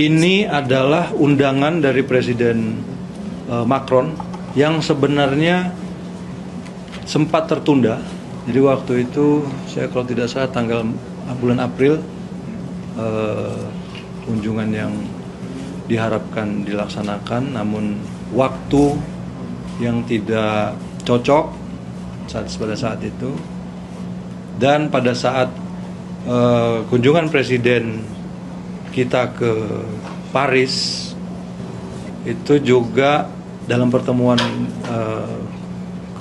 Ini adalah undangan dari Presiden Macron yang sebenarnya sempat tertunda. Jadi waktu itu saya kalau tidak salah bulan April kunjungan yang diharapkan dilaksanakan, namun waktu yang tidak cocok pada saat itu. Dan pada saat kunjungan Presiden kita ke Paris itu juga dalam pertemuan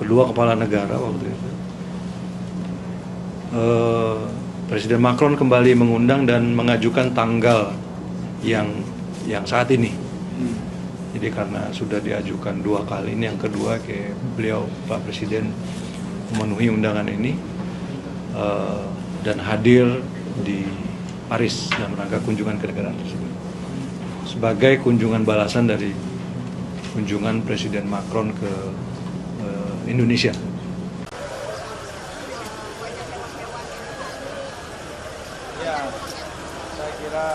kedua kepala negara waktu itu, Presiden Macron kembali mengundang dan mengajukan tanggal yang saat ini. Jadi karena sudah diajukan dua kali, ini yang kedua beliau Pak Presiden memenuhi undangan ini dan hadir di Paris dalam rangka kunjungan kenegaraan tersebut sebagai kunjungan balasan dari kunjungan Presiden Macron ke Indonesia. Ya, saya kira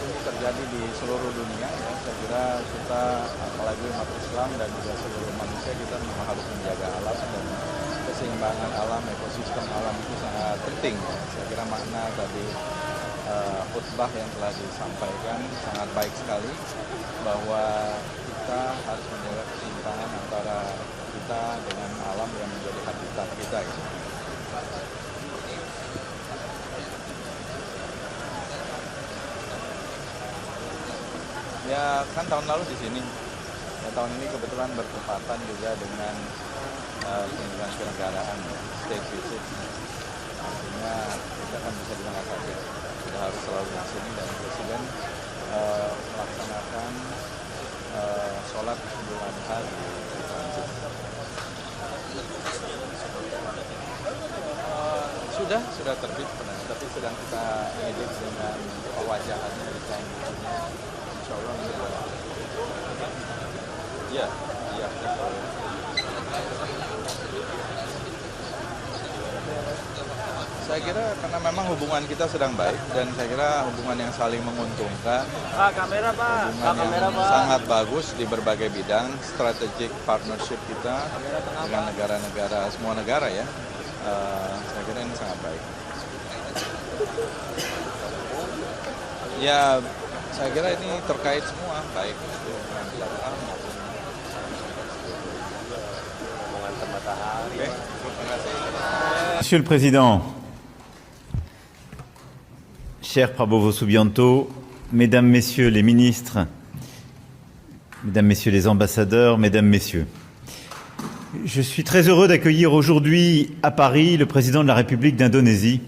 ini terjadi di seluruh dunia. Ya. Saya kira kita, apalagi umat Islam dan juga seluruh manusia, kita memang harus menjaga alam dan keseimbangan alam, ekosistem alam itu sangat penting. Ya. Saya kira makna tadi khutbah yang telah disampaikan sangat baik sekali, bahwa kita harus menjaga keseimbangan antara kita dengan alam yang menjadi habitat kita. Gitu. Ya kan tahun lalu di sini, ya, tahun ini kebetulan bertepatan juga dengan kunjungan kenegaraan, state visit. Artinya kita kan bisa bilang saja tidak harus selalu di sini, dan Presiden melaksanakan sholat Idul Adha di Prancis. Sudah terbit, tapi sedang kita edit dengan pewajahannya di Chinese-nya. Insya Allah nanti ada. Iya. Saya kira karena memang hubungan kita sedang baik, dan saya kira hubungan yang saling menguntungkan, hubungan yang sangat bagus di berbagai bidang, strategic partnership kita dengan negara-negara, semua negara ya. Saya kira ini sangat baik. Ya, saya kira ini terkait semua, baik itu yang bilateral maupun hubungan matahari. Oke, terima kasih. Monsieur le Président, cher Prabowo Subianto, Mesdames, Messieurs les ministres, Mesdames, Messieurs les ambassadeurs, Mesdames, Messieurs, je suis très heureux d'accueillir aujourd'hui à Paris le Président de la République d'Indonésie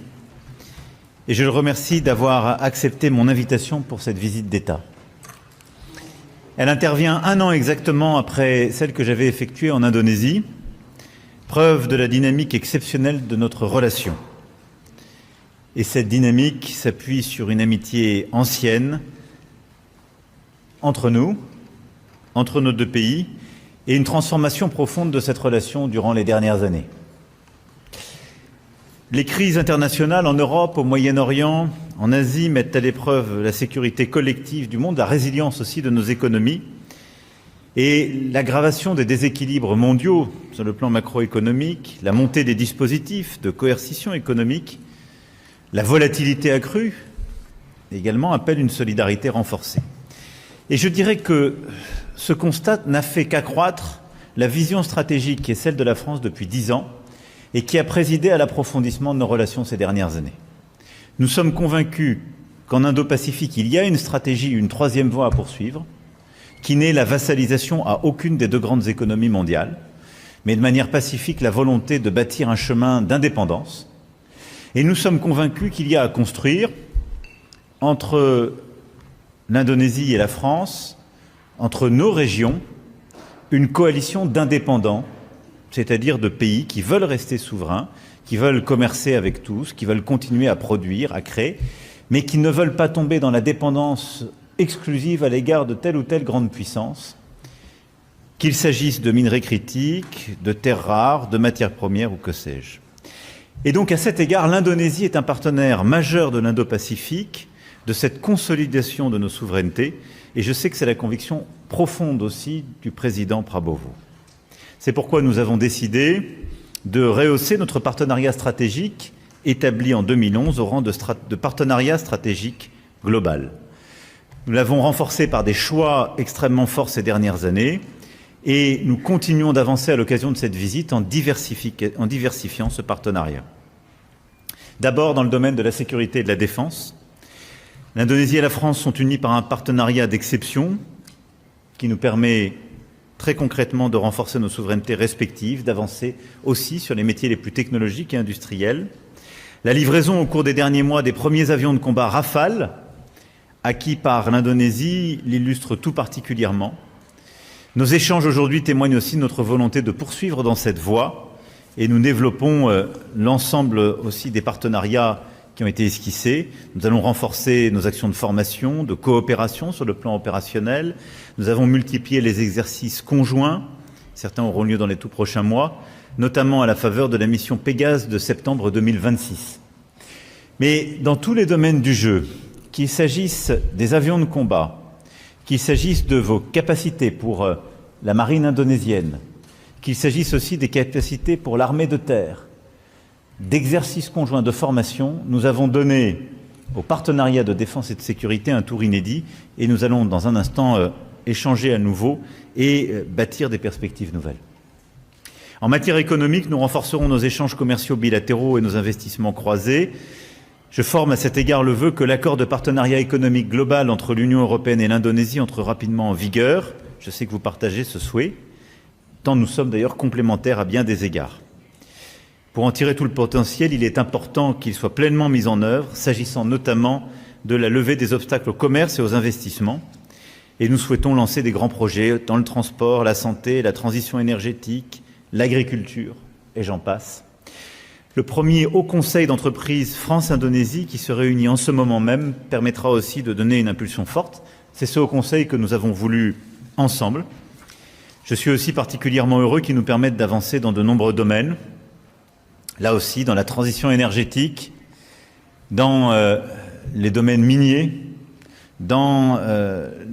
et je le remercie d'avoir accepté mon invitation pour cette visite d'État. Elle intervient un an exactement après celle que j'avais effectuée en Indonésie, preuve de la dynamique exceptionnelle de notre relation. Et cette dynamique s'appuie sur une amitié ancienne entre nous, entre nos deux pays, et une transformation profonde de cette relation durant les dernières années. Les crises internationales en Europe, au Moyen-Orient, en Asie mettent à l'épreuve la sécurité collective du monde, la résilience aussi de nos économies, et l'aggravation des déséquilibres mondiaux sur le plan macroéconomique, la montée des dispositifs de coercition économique, la volatilité accrue également appelle une solidarité renforcée. Et je dirais que ce constat n'a fait qu'accroître la vision stratégique qui est celle de la France depuis 10 ans et qui a présidé à l'approfondissement de nos relations ces dernières années. Nous sommes convaincus qu'en Indo-Pacifique, il y a une stratégie, une troisième voie à poursuivre, qui n'est la vassalisation à aucune des deux grandes économies mondiales, mais de manière pacifique la volonté de bâtir un chemin d'indépendance. Et nous sommes convaincus qu'il y a à construire entre l'Indonésie et la France, entre nos régions, une coalition d'indépendants, c'est-à-dire de pays qui veulent rester souverains, qui veulent commercer avec tous, qui veulent continuer à produire, à créer, mais qui ne veulent pas tomber dans la dépendance exclusive à l'égard de telle ou telle grande puissance, qu'il s'agisse de minerais critiques, de terres rares, de matières premières ou que sais-je. Et donc à cet égard, l'Indonésie est un partenaire majeur de l'Indo-Pacifique de cette consolidation de nos souverainetés, et je sais que c'est la conviction profonde aussi du président Prabowo. C'est pourquoi nous avons décidé de rehausser notre partenariat stratégique établi en 2011 au rang de partenariat stratégique global. Nous l'avons renforcé par des choix extrêmement forts ces dernières années et nous continuons d'avancer à l'occasion de cette visite en diversifiant ce partenariat. D'abord dans le domaine de la sécurité et de la défense. L'Indonésie et la France sont unies par un partenariat d'exception qui nous permet très concrètement de renforcer nos souverainetés respectives, d'avancer aussi sur les métiers les plus technologiques et industriels. La livraison au cours des derniers mois des premiers avions de combat Rafale, acquis par l'Indonésie, l'illustre tout particulièrement. Nos échanges aujourd'hui témoignent aussi de notre volonté de poursuivre dans cette voie et nous développons l'ensemble aussi des partenariats qui ont été esquissés. Nous allons renforcer nos actions de formation, de coopération sur le plan opérationnel. Nous avons multiplié les exercices conjoints, certains auront lieu dans les tout prochains mois, notamment à la faveur de la mission Pégase de septembre 2026. Mais dans tous les domaines du jeu, qu'il s'agisse des avions de combat, qu'il s'agisse de vos capacités pour la marine indonésienne, qu'il s'agisse aussi des capacités pour l'armée de terre, d'exercices conjoints de formation, nous avons donné au partenariat de défense et de sécurité un tour inédit et nous allons dans un instant échanger à nouveau et bâtir des perspectives nouvelles. En matière économique, nous renforcerons nos échanges commerciaux bilatéraux et nos investissements croisés. Je forme à cet égard le vœu que l'accord de partenariat économique global entre l'Union européenne et l'Indonésie entre rapidement en vigueur. Je sais que vous partagez ce souhait, tant nous sommes d'ailleurs complémentaires à bien des égards. Pour en tirer tout le potentiel, il est important qu'il soit pleinement mis en œuvre, s'agissant notamment de la levée des obstacles au commerce et aux investissements. Et nous souhaitons lancer des grands projets dans le transport, la santé, la transition énergétique, l'agriculture, et j'en passe. Le premier Haut Conseil d'entreprise France-Indonésie, qui se réunit en ce moment même, permettra aussi de donner une impulsion forte. C'est ce Haut Conseil que nous avons voulu ensemble. Je suis aussi particulièrement heureux qu'il nous permette d'avancer dans de nombreux domaines. Là aussi, dans la transition énergétique, dans les domaines miniers, dans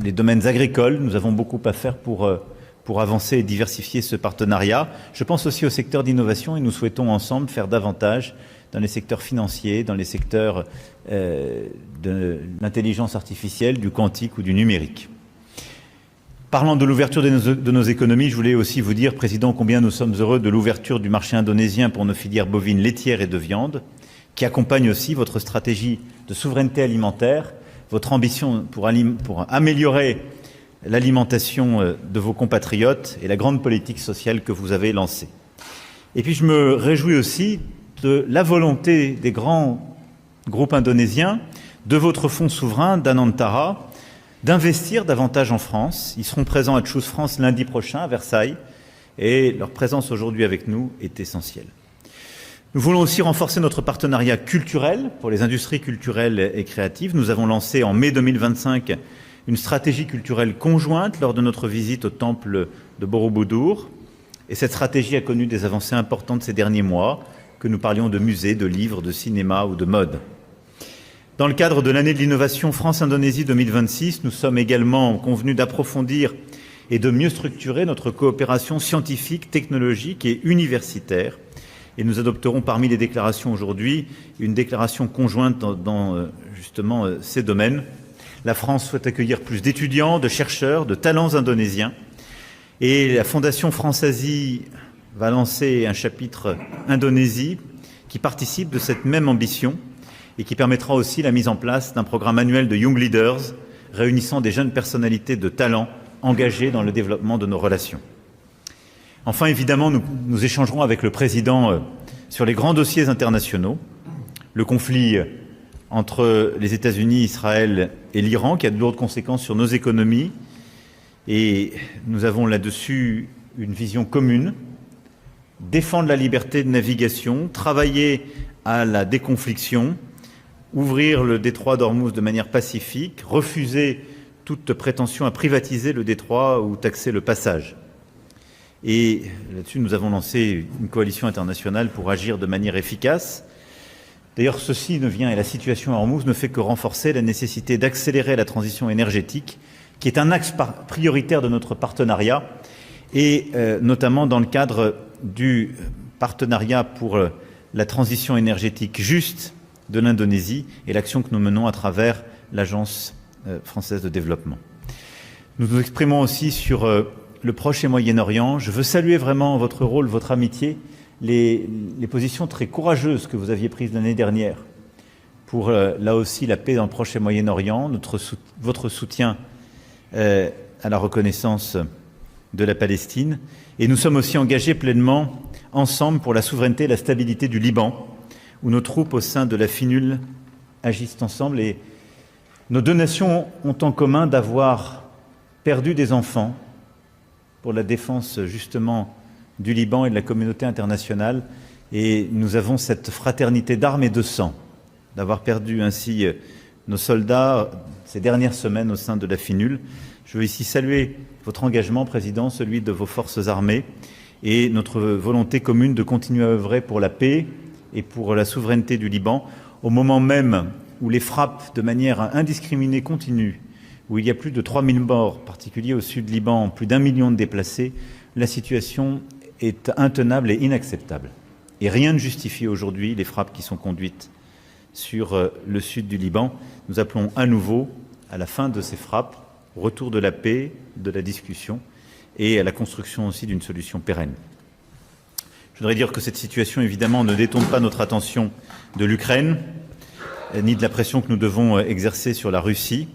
les domaines agricoles, nous avons beaucoup à faire pour avancer et diversifier ce partenariat. Je pense aussi au secteur d'innovation et nous souhaitons ensemble faire davantage dans les secteurs financiers, dans les secteurs de l'intelligence artificielle, du quantique ou du numérique. Parlant de l'ouverture de nos économies, je voulais aussi vous dire, Président, combien nous sommes heureux de l'ouverture du marché indonésien pour nos filières bovines laitières et de viande, qui accompagne aussi votre stratégie de souveraineté alimentaire, votre ambition pour améliorer l'alimentation de vos compatriotes et la grande politique sociale que vous avez lancée. Et puis je me réjouis aussi de la volonté des grands groupes indonésiens, de votre fonds souverain, d'Anantara, d'investir davantage en France. Ils seront présents à Choose France lundi prochain à Versailles et leur présence aujourd'hui avec nous est essentielle. Nous voulons aussi renforcer notre partenariat culturel pour les industries culturelles et créatives. Nous avons lancé en mai 2025 une stratégie culturelle conjointe lors de notre visite au temple de Borobudur. Et cette stratégie a connu des avancées importantes ces derniers mois, que nous parlions de musées, de livres, de cinéma ou de mode. Dans le cadre de l'année de l'innovation France-Indonésie 2026, nous sommes également convenus d'approfondir et de mieux structurer notre coopération scientifique, technologique et universitaire. Et nous adopterons parmi les déclarations aujourd'hui une déclaration conjointe dans justement ces domaines. La France souhaite accueillir plus d'étudiants, de chercheurs, de talents indonésiens. Et la Fondation France-Asie va lancer un chapitre Indonésie qui participe de cette même ambition et qui permettra aussi la mise en place d'un programme annuel de Young Leaders réunissant des jeunes personnalités de talent engagées dans le développement de nos relations. Enfin, évidemment, nous échangerons avec le Président sur les grands dossiers internationaux, le conflit entre les États-Unis, Israël et l'Iran, qui a de lourdes conséquences sur nos économies. Et nous avons là-dessus une vision commune, défendre la liberté de navigation, travailler à la déconfliction, ouvrir le détroit d'Ormuz de manière pacifique, refuser toute prétention à privatiser le détroit ou taxer le passage. Et là-dessus, nous avons lancé une coalition internationale pour agir de manière efficace. D'ailleurs, ceci ne vient, et la situation à Hormuz ne fait que renforcer la nécessité d'accélérer la transition énergétique, qui est un axe prioritaire de notre partenariat, et notamment dans le cadre du partenariat pour la transition énergétique juste de l'Indonésie et l'action que nous menons à travers l'Agence française de développement. Nous nous exprimons aussi sur le Proche et Moyen-Orient. Je veux saluer vraiment votre rôle, votre amitié, les positions très courageuses que vous aviez prises l'année dernière pour, là aussi, la paix dans le Proche et Moyen-Orient, votre soutien à la reconnaissance de la Palestine. Et nous sommes aussi engagés pleinement ensemble pour la souveraineté et la stabilité du Liban, où nos troupes au sein de la FINUL agissent ensemble. Et nos deux nations ont en commun d'avoir perdu des enfants pour la défense justement du Liban et de la communauté internationale. Et nous avons cette fraternité d'armes et de sang, d'avoir perdu ainsi nos soldats ces dernières semaines au sein de la FINUL. Je veux ici saluer votre engagement, Président, celui de vos forces armées et notre volonté commune de continuer à œuvrer pour la paix et pour la souveraineté du Liban, au moment même où les frappes de manière indiscriminée continuent, où il y a plus de 3000 morts, en particulier au sud Liban, plus d'1 million de déplacés, la situation est intenable et inacceptable. Et rien ne justifie aujourd'hui les frappes qui sont conduites sur le sud du Liban. Nous appelons à nouveau à la fin de ces frappes, au retour de la paix, de la discussion et à la construction aussi d'une solution pérenne. Je voudrais dire que cette situation, évidemment, ne détourne pas notre attention de l'Ukraine, ni de la pression que nous devons exercer sur la Russie.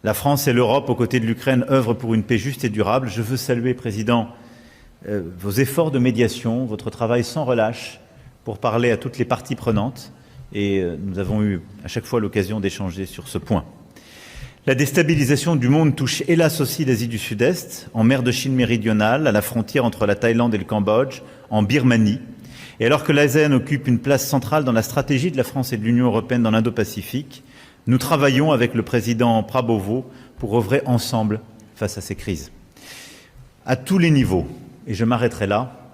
La France et l'Europe, aux côtés de l'Ukraine, œuvrent pour une paix juste et durable. Je veux saluer, Président, vos efforts de médiation, votre travail sans relâche pour parler à toutes les parties prenantes. Et nous avons eu à chaque fois l'occasion d'échanger sur ce point. La déstabilisation du monde touche hélas aussi l'Asie du Sud-Est, en mer de Chine méridionale, à la frontière entre la Thaïlande et le Cambodge, en Birmanie. Et alors que l'ASEAN occupe une place centrale dans la stratégie de la France et de l'Union européenne dans l'Indo-Pacifique, nous travaillons avec le président Prabowo pour œuvrer ensemble face à ces crises. À tous les niveaux, et je m'arrêterai là,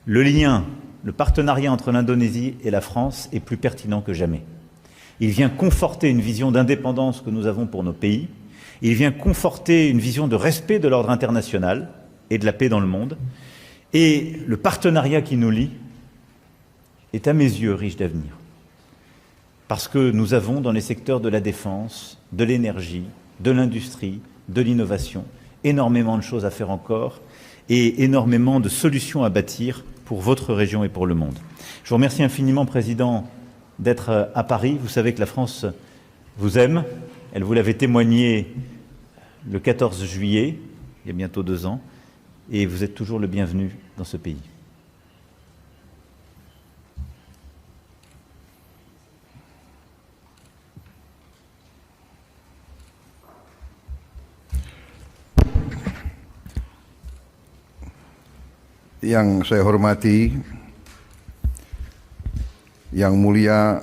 le partenariat entre l'Indonésie et la France est plus pertinent que jamais. Il vient conforter une vision d'indépendance que nous avons pour nos pays. Il vient conforter une vision de respect de l'ordre international et de la paix dans le monde. Et le partenariat qui nous lie est à mes yeux riche d'avenir. Parce que nous avons dans les secteurs de la défense, de l'énergie, de l'industrie, de l'innovation, énormément de choses à faire encore et énormément de solutions à bâtir pour votre région et pour le monde. Je vous remercie infiniment, Président, d'être à Paris. Vous savez que la France vous aime. Elle vous l'avait témoigné le 14 juillet, il y a bientôt 2 ans, et vous êtes toujours le bienvenu dans ce pays. Yang saya hormati, Yang Mulia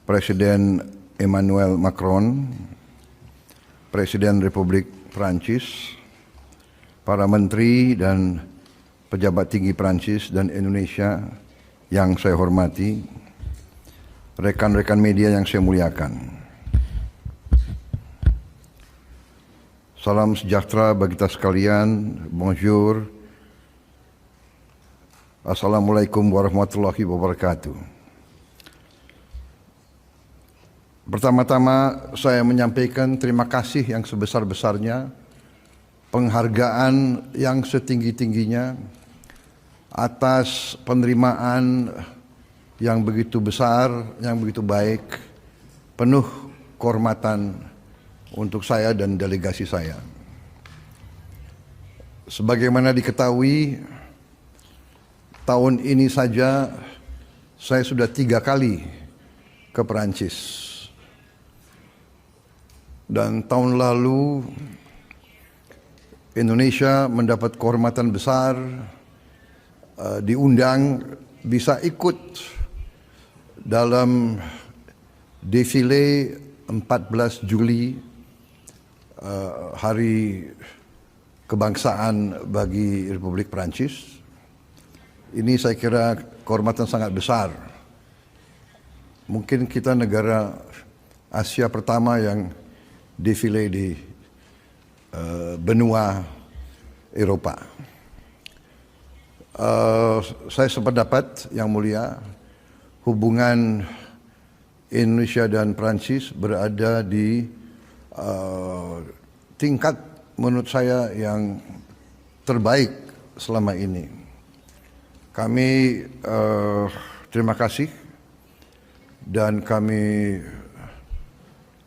Presiden Emmanuel Macron, Presiden Republik Prancis, para menteri dan pejabat tinggi Prancis dan Indonesia yang saya hormati, rekan-rekan media yang saya muliakan. Salam sejahtera bagi kita sekalian, bonjour, assalamualaikum warahmatullahi wabarakatuh. Pertama-tama saya menyampaikan terima kasih yang sebesar-besarnya, penghargaan yang setinggi-tingginya atas penerimaan yang begitu besar, yang begitu baik, penuh kehormatan untuk saya dan delegasi saya. Sebagaimana diketahui, tahun ini saja saya sudah 3 kali ke Perancis. Dan tahun lalu Indonesia mendapat kehormatan besar, diundang bisa ikut dalam defile 14 Juli, hari kebangsaan bagi Republik Prancis. Ini saya kira kehormatan sangat besar. mungkin kita negara Asia pertama yang defile di benua Eropa. Saya sependapat, Yang Mulia, hubungan Indonesia dan Prancis berada di tingkat menurut saya yang terbaik selama ini. Kami terima kasih dan kami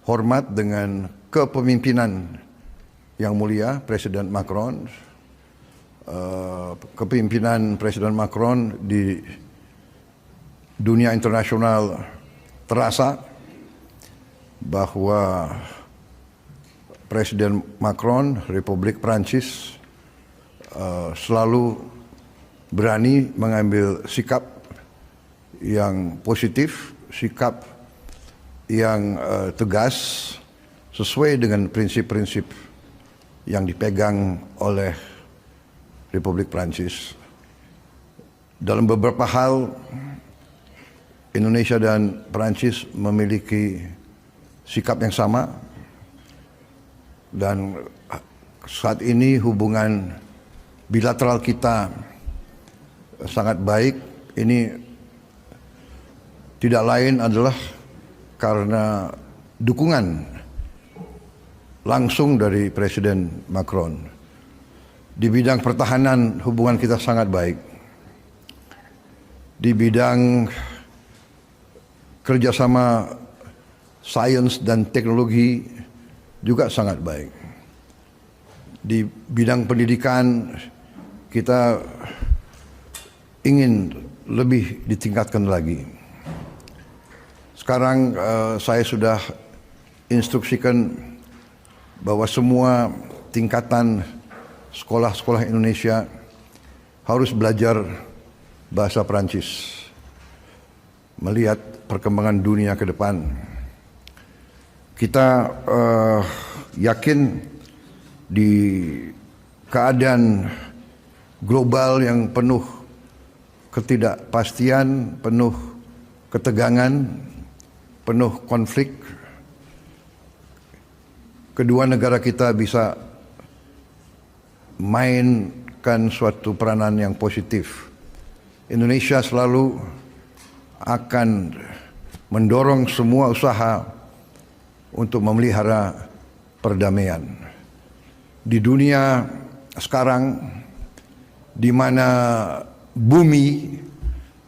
hormat dengan kepemimpinan Yang Mulia Presiden Macron. Kepemimpinan Presiden Macron di dunia internasional terasa bahwa Presiden Macron, Republik Prancis, selalu berani mengambil sikap yang positif, sikap yang tegas, sesuai dengan prinsip-prinsip yang dipegang oleh Republik Prancis. Dalam beberapa hal, Indonesia dan Prancis memiliki sikap yang sama, dan saat ini hubungan bilateral kita sangat baik. Ini tidak lain adalah karena dukungan langsung dari Presiden Macron. Di bidang pertahanan hubungan kita sangat baik. Di bidang kerjasama sains dan teknologi juga sangat baik. Di bidang pendidikan kita ingin lebih ditingkatkan lagi. Sekarang saya sudah instruksikan bahwa semua tingkatan sekolah-sekolah Indonesia harus belajar bahasa Prancis, melihat perkembangan dunia ke depan. Kita yakin di keadaan global yang penuh ketidakpastian, penuh ketegangan, penuh konflik, kedua negara kita bisa mainkan suatu peranan yang positif. Indonesia selalu akan mendorong semua usaha untuk memelihara perdamaian. Di dunia sekarang, di mana bumi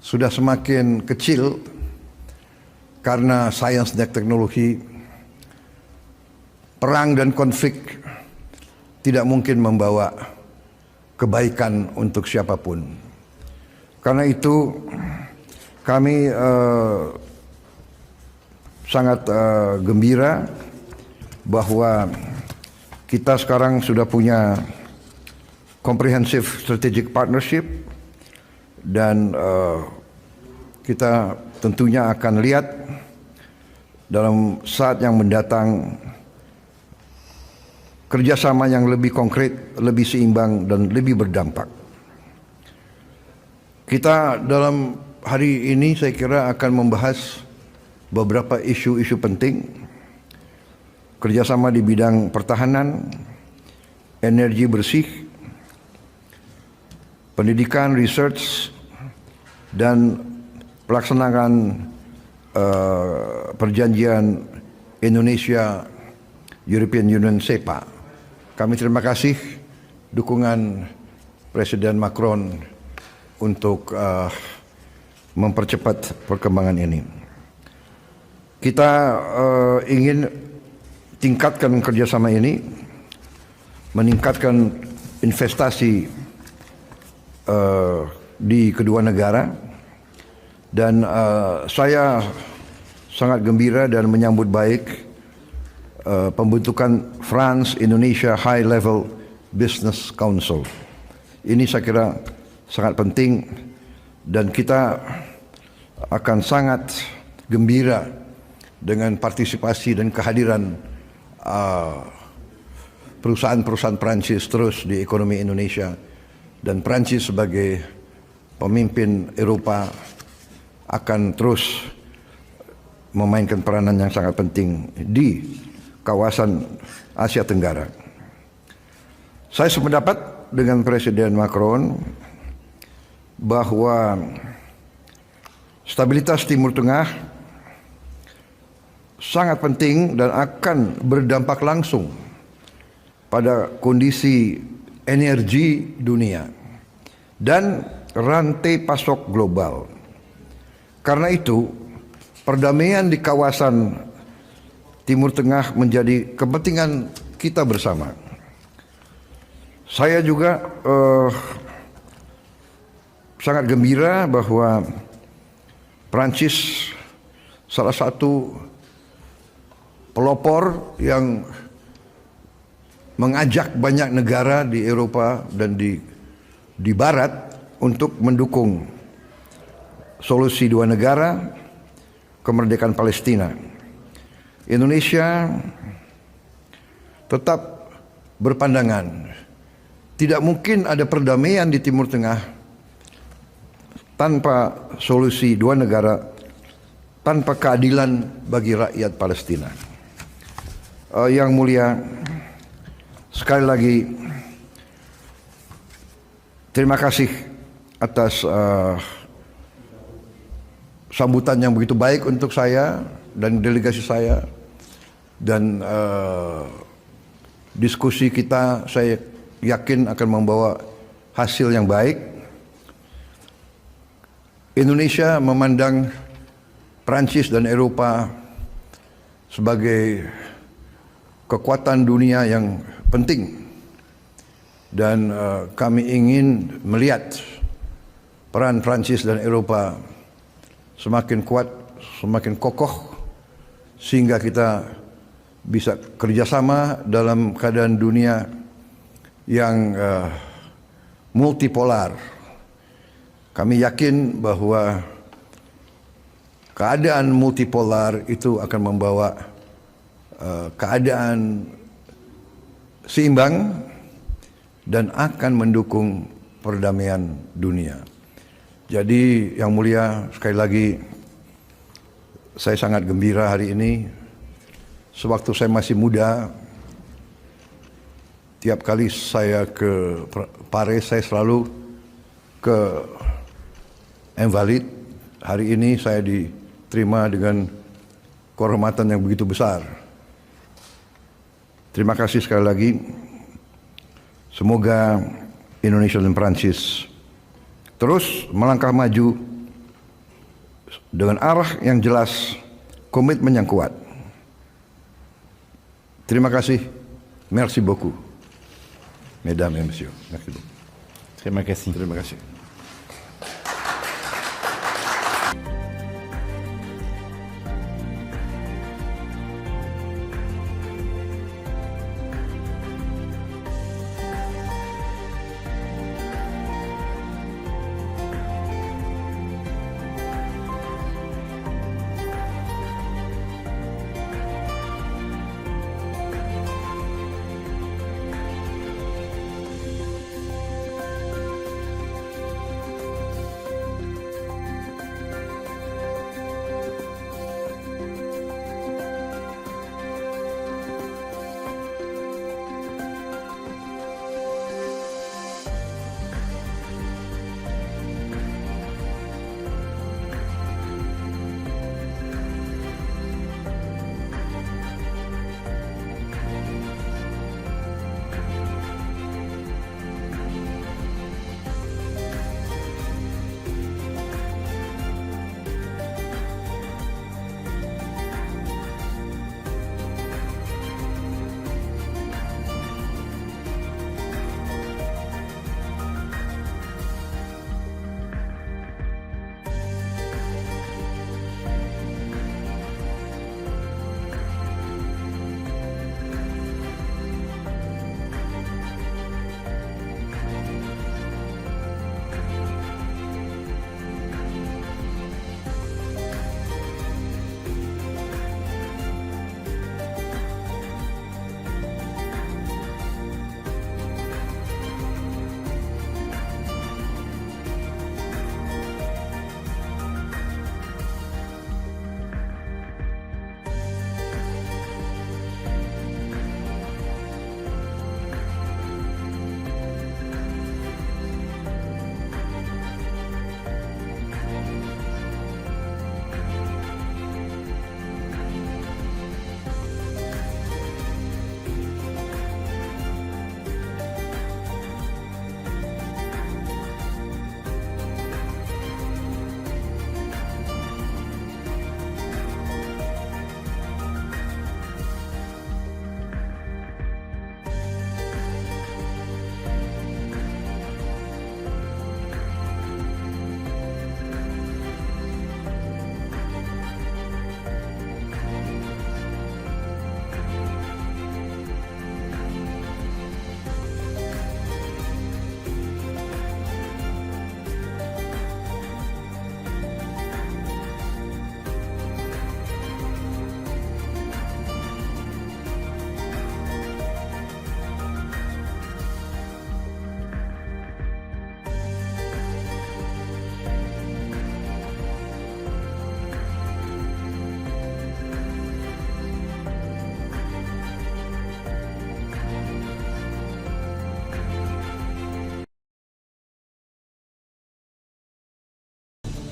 sudah semakin kecil karena sains dan teknologi, perang dan konflik tidak mungkin membawa kebaikan untuk siapapun. Karena itu kami sangat gembira bahwa kita sekarang sudah punya comprehensive strategic partnership, dan kita tentunya akan lihat dalam saat yang mendatang kerjasama yang lebih konkret, lebih seimbang, dan lebih berdampak. Kita dalam hari ini saya kira akan membahas beberapa isu-isu penting. Kerjasama di bidang pertahanan, energi bersih, pendidikan, research, dan pelaksanaan perjanjian Indonesia European Union SEPA. Kami terima kasih dukungan Presiden Macron untuk mempercepat perkembangan ini. Kita ingin tingkatkan kerjasama ini, meningkatkan investasi di kedua negara, dan saya sangat gembira dan menyambut baik pembentukan France-Indonesia High Level Business Council. Ini saya kira sangat penting, dan kita akan sangat gembira dengan partisipasi dan kehadiran perusahaan-perusahaan Prancis terus di ekonomi Indonesia, dan Prancis sebagai pemimpin Eropa akan terus memainkan peranan yang sangat penting di kawasan Asia Tenggara. Saya sependapat dengan Presiden Macron bahwa stabilitas Timur Tengah sangat penting dan akan berdampak langsung pada kondisi energi dunia dan rantai pasok global. Karena itu, perdamaian di kawasan Timur Tengah menjadi kepentingan kita bersama. Saya juga sangat gembira bahwa Prancis salah satu pelopor yang mengajak banyak negara di Eropa dan di Barat untuk mendukung solusi dua negara, kemerdekaan Palestina. Indonesia tetap berpandangan tidak mungkin ada perdamaian di Timur Tengah tanpa solusi dua negara, tanpa keadilan bagi rakyat Palestina. Yang mulia, sekali lagi terima kasih atas sambutan yang begitu baik untuk saya dan delegasi saya, dan diskusi kita saya yakin akan membawa hasil yang baik. Indonesia memandang Prancis dan Eropa sebagai kekuatan dunia yang penting, dan kami ingin melihat peran Prancis dan Eropa semakin kuat, semakin kokoh, sehingga kita bisa kerjasama dalam keadaan dunia yang multipolar. Kami yakin bahwa keadaan multipolar itu akan membawa keadaan seimbang dan akan mendukung perdamaian dunia. Jadi yang mulia, sekali lagi saya sangat gembira hari ini. Sewaktu saya masih muda, tiap kali saya ke Paris saya selalu ke Invalides. Hari ini saya diterima dengan kehormatan yang begitu besar. Terima kasih sekali lagi. Semoga Indonesia dan Prancis terus melangkah maju dengan arah yang jelas, komitmen yang kuat. Terima kasih. Merci beaucoup. Mesdames et messieurs. Merci beaucoup. Terima kasih. Terima kasih.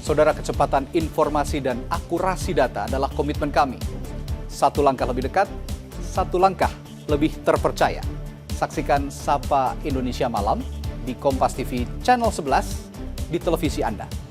Saudara, kecepatan informasi dan akurasi data adalah komitmen kami. Satu langkah lebih dekat, satu langkah lebih terpercaya. Saksikan Sapa Indonesia Malam di Kompas TV Channel 11 di televisi Anda.